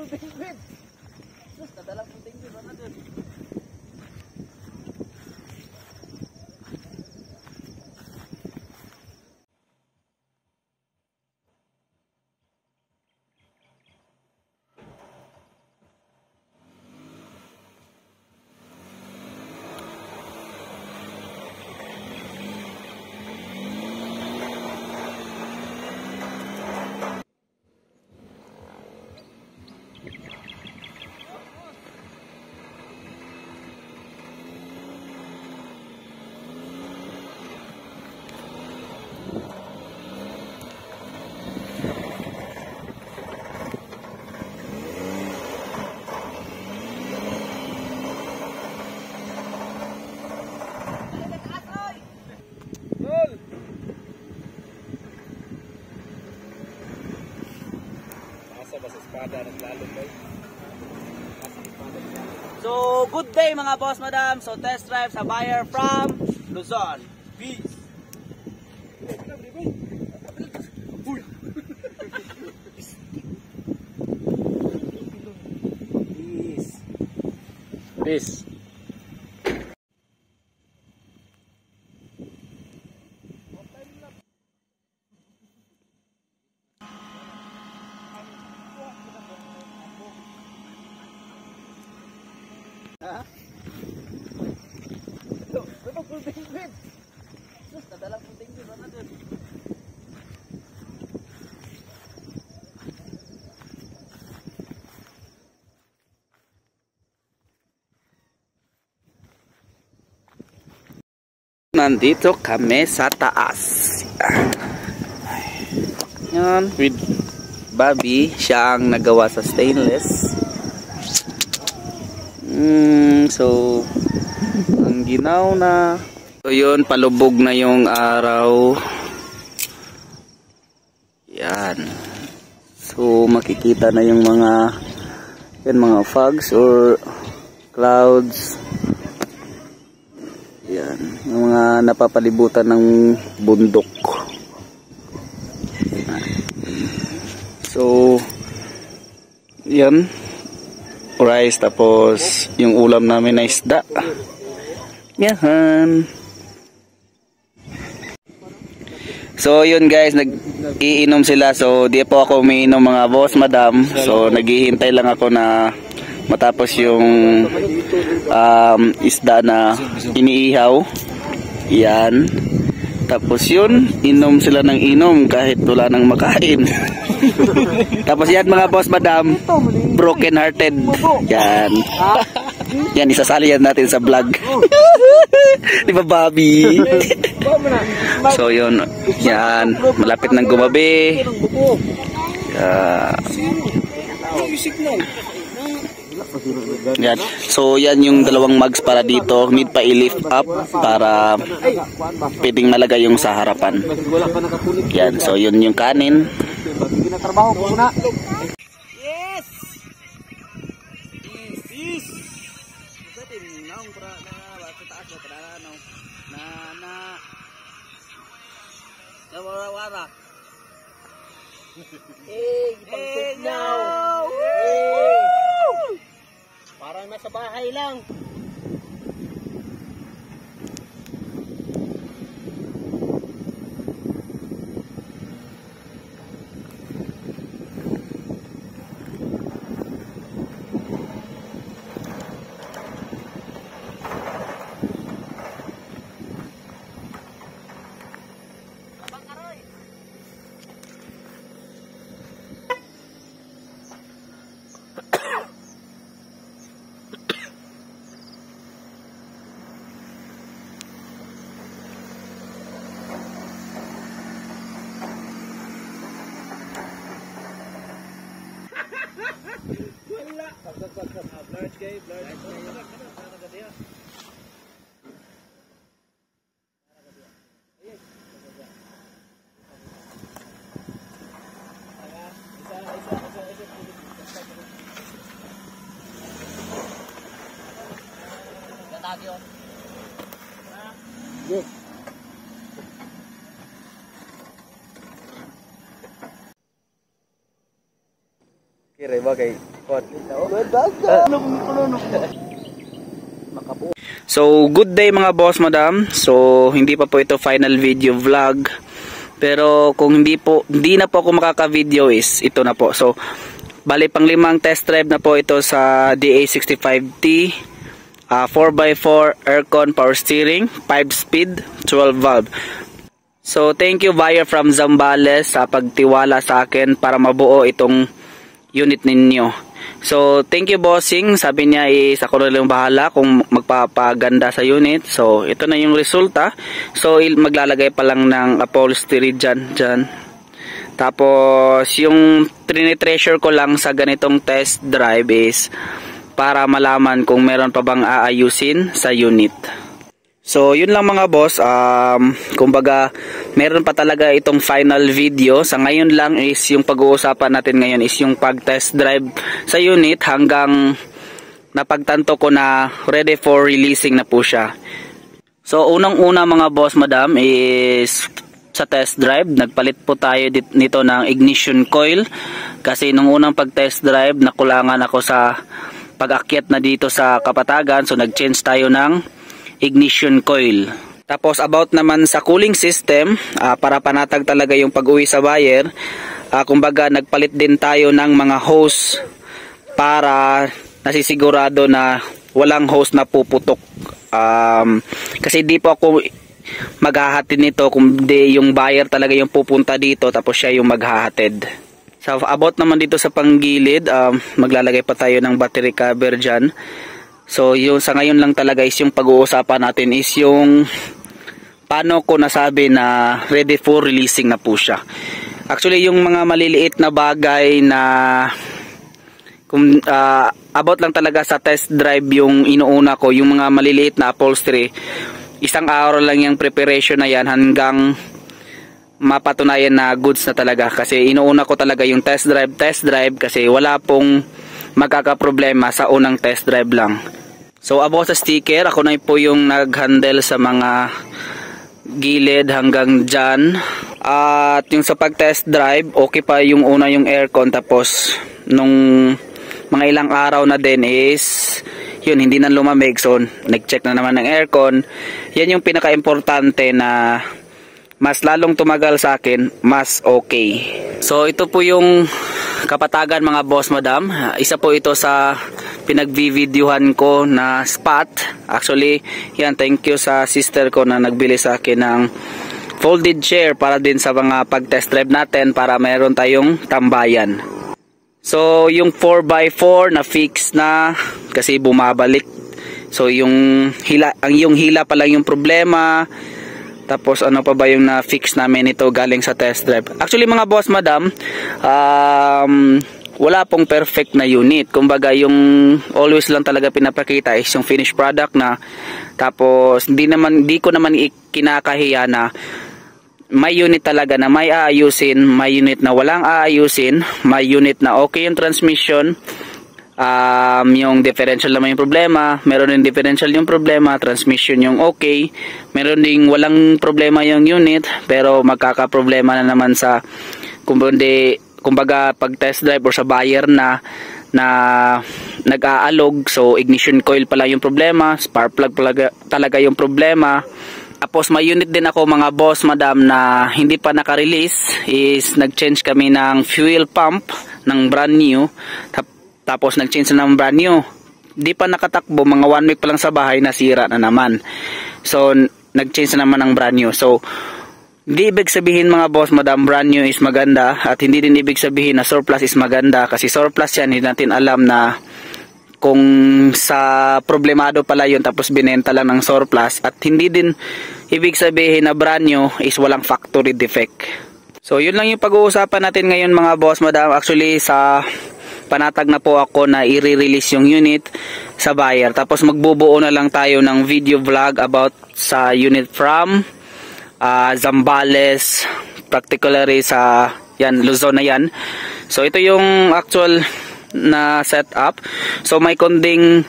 penguin. Sus, nadalang po penguin. Ano dun? So, good day mga boss madam. So, test drive sa buyer from Luzon. Peace. Peace. Ha? Ano po penguin? Sus, nadalang po penguin. Ano dun? Nandito kami sa taas. Yan, with Bobby. Siya ang nagawa sa stainless. So, ang ginaw na. So, yun, palubog na yung araw. Yan. So, makikita na yung mga fogs or clouds. Yan, yung mga napapalibutan ng bundok. So, yan. Rice, tapos yung ulam namin na isda. Yan. So yun guys, nag-iinom sila. So di po ako umiinom mga boss madam. So naghihintay lang ako na matapos yung isda na iniihaw. Yan. Tapos yun, inom sila ng inom kahit wala nang makain. Tapos yan mga boss madam, broken hearted. Yan. Yan, isasali yan natin sa vlog. Di ba Bobby? So yun, yan, malapit ng gumabi. Yan. So yan yung dalawang mugs para dito, need pa i-lift up para pwedeng malagay yung sa harapan. Yan, so yun yung kanin. Yes. Yes. Parang nasa bahay lang. Yes. Kira ba kay So, good day mga boss, madam. So, hindi pa po ito final video vlog. Pero kung hindi na po ako makaka-video is ito na po. So, bali pang 5 test drive na po ito sa DA65T. 4x4 aircon power steering, 5 speed, 12 valve. So, thank you buyer from Zambales sa pagtiwala sa akin para mabuo itong unit ninyo. So, thank you bossing. Sabi niya is ako na lang bahala kung magpapaganda sa unit. So, ito na yung resulta. So, maglalagay pa lang ng upholstery dyan. Tapos, yung trinitreasure ko lang sa ganitong test drive is para malaman kung meron pa bang aayusin sa unit. So, yun lang mga boss. Kumbaga, meron pa talaga itong final video. Sa ngayon lang is yung pag-uusapan natin ngayon is yung pag-test drive sa unit hanggang napagtanto ko na ready for releasing na po siya. So, unang-una mga boss, madam, is sa test drive, nagpalit po tayo nito ng ignition coil. Kasi nung unang pag-test drive, nakulangan ako sa pag-akyat na dito sa Kapatagan. So, nag-change tayo ng ignition coil. Tapos about naman sa cooling system, para panatag talaga yung pag-uwi sa buyer, kumbaga nagpalit din tayo ng mga hose para nasisigurado na walang hose na puputok. Kasi di po ako maghahatid nito, kundi yung buyer talaga yung pupunta dito tapos siya yung maghahatid. So about naman dito sa panggilid, maglalagay pa tayo ng battery cover dyan. So, yung sa ngayon lang talaga is yung pag-uusapan natin is yung paano ko nasabi na ready for releasing na po siya. Actually, yung mga maliliit na bagay na about lang talaga sa test drive yung inuuna ko, yung mga maliliit na upholstery, isang araw lang yung preparation na yan hanggang mapatunayan na goods na talaga. Kasi inuuna ko talaga yung test drive kasi wala pong magkakaproblema sa unang test drive lang. So about sa sticker, ako na po yung nag-handle sa mga gilid hanggang dyan. At yung sa pag-test drive, okay pa yung una yung aircon. Tapos nung mga ilang araw na din is yun, hindi na lumamig. So nag-check na naman ng aircon. Yan yung pinaka-importante na mas lalong tumagal sa akin, mas okay. So ito po yung Kapatagan mga boss, madam. Isa po ito sa pinagvivideohan ko na spot. Actually, yan, thank you sa sister ko na nagbili sa akin ng folded chair para din sa mga pag-test drive natin para mayroon tayong tambayan. So yung 4x4 na fix na kasi bumabalik. So yung hila pa lang yung problema. Tapos ano pa ba yung na-fix namin ito galing sa test drive. Actually mga boss, madam, wala pong perfect na unit. Kumbaga yung always lang talaga pinapakita is yung finished product na. Tapos di ko naman kinakahiya na may unit talaga na may aayusin, may unit na walang aayusin, may unit na okay yung transmission. Yung differential naman yung problema, meron din differential yung problema, transmission yung okay, meron ding walang problema yung unit pero magkakaproblema na naman sa kumbaga pag test drive or sa buyer na nag-aalog. So ignition coil pala yung problema, spark plug talaga yung problema. Tapos may unit din ako mga boss, madam, na hindi pa naka-release is nag-change kami ng fuel pump ng brand new. Tapos nag-change na ng brand new. Di pa nakatakbo, mga 1 week pa lang sa bahay, nasira na naman. So, nag-change na naman ng brand new. So, di ibig sabihin mga boss, madam, brand new is maganda. At hindi din ibig sabihin na surplus is maganda. Kasi surplus yan, hindi natin alam na kung sa problemado pala yun tapos binenta lang ng surplus. At hindi din ibig sabihin na brand new is walang factory defect. So, yun lang yung pag-uusapan natin ngayon mga boss, madam. Actually, sa panatag na po ako na i-release yung unit sa buyer. Tapos magbubuo na lang tayo ng video vlog about sa unit from Zambales, particularly sa Luzon na yan. So ito yung actual na setup. So may konting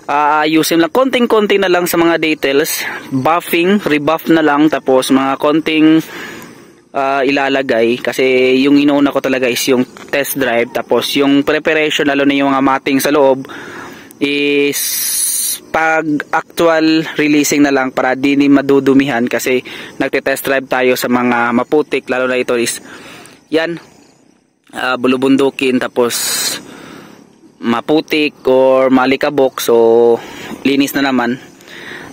ayusin lang, konting-konting na lang sa mga details, buffing, rebuff na lang, tapos mga konting ilalagay, kasi yung inuuna ko talaga is yung test drive, tapos yung preparation, lalo na yung mga matting sa loob, is pag actual releasing na lang para di madudumihan, kasi nagte-test drive tayo sa mga maputik, lalo na ito is yan, bulubundukin, tapos maputik or malikabok, so linis na naman.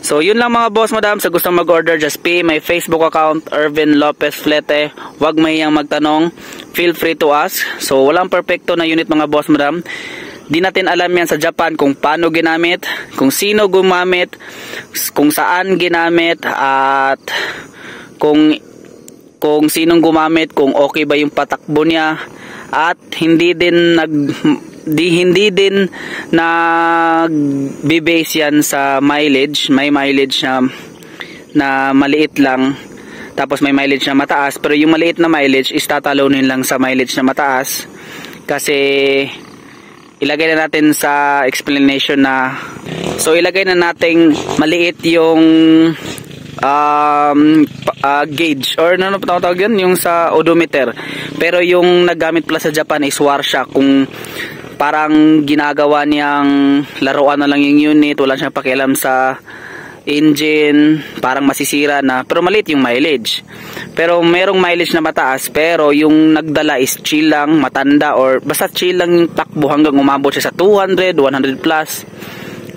So yun lang mga boss madam, sa gustong mag-order, just pay my Facebook account, Ervin Lopez Flete. Huwag mahiyang magtanong, feel free to ask. So walang perfecto na unit mga boss madam. Di natin alam yan sa Japan kung paano ginamit, kung sino gumamit, kung saan ginamit, at kung sinong gumamit, kung okay ba yung patakbo niya, at hindi din nag-base yan sa mileage. May mileage na maliit lang, tapos may mileage na mataas, pero yung maliit na mileage is tatalunin lang sa mileage na mataas, kasi ilagay na natin sa explanation na, so ilagay na natin maliit yung gauge, or ano tawag yun, yung sa odometer, pero yung naggamit pala sa Japan is warsha, kung parang ginagawa niyang laruan na lang yung unit, wala siyang pakialam sa engine, parang masisira na, pero maliit yung mileage. Pero merong mileage na mataas, pero yung nagdala is chill lang, matanda, or basta chill lang yung takbo hanggang umabot siya sa 200, 100 plus,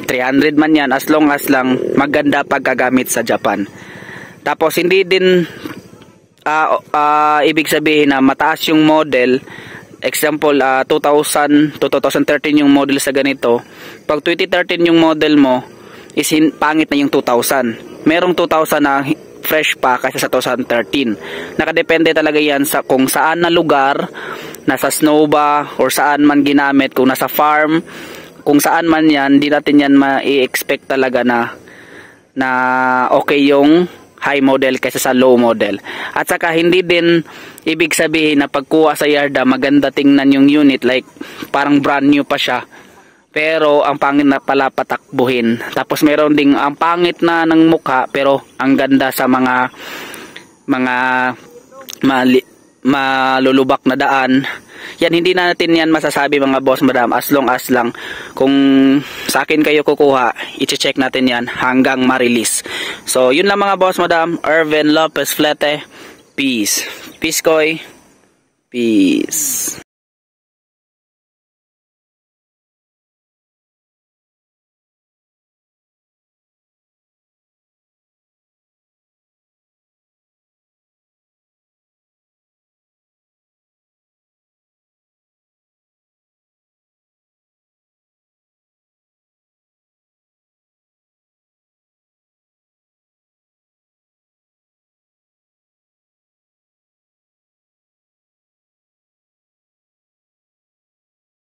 300 man yan, as long as lang maganda pagkagamit sa Japan. Tapos hindi din ibig sabihin na mataas yung model. Example, 2000 to 2013 yung model sa ganito. Pag 2013 yung model mo, is pangit na yung 2000. Merong 2000 na fresh pa kaysa sa 2013. Nakadepende talaga yan sa kung saan na lugar, nasa snow ba, or saan man ginamit, kung nasa farm, kung saan man yan, di natin yan ma-expect talaga na okay yung high model kaysa sa low model. At saka hindi din ibig sabihin na pagkuha sa yarda maganda tingnan yung unit, like parang brand new pa siya, pero ang pangit na pala patakbuhin. Tapos meron ding ang pangit na ng mukha pero ang ganda sa mga malulubak na daan. Yan, hindi na natin yan masasabi mga boss madam, as long as lang kung sa akin kayo kukuha, i-check natin yan hanggang ma-release. So yun lang mga boss madam, Ervin Lopez Flete. Peace. Peace koy. Peace.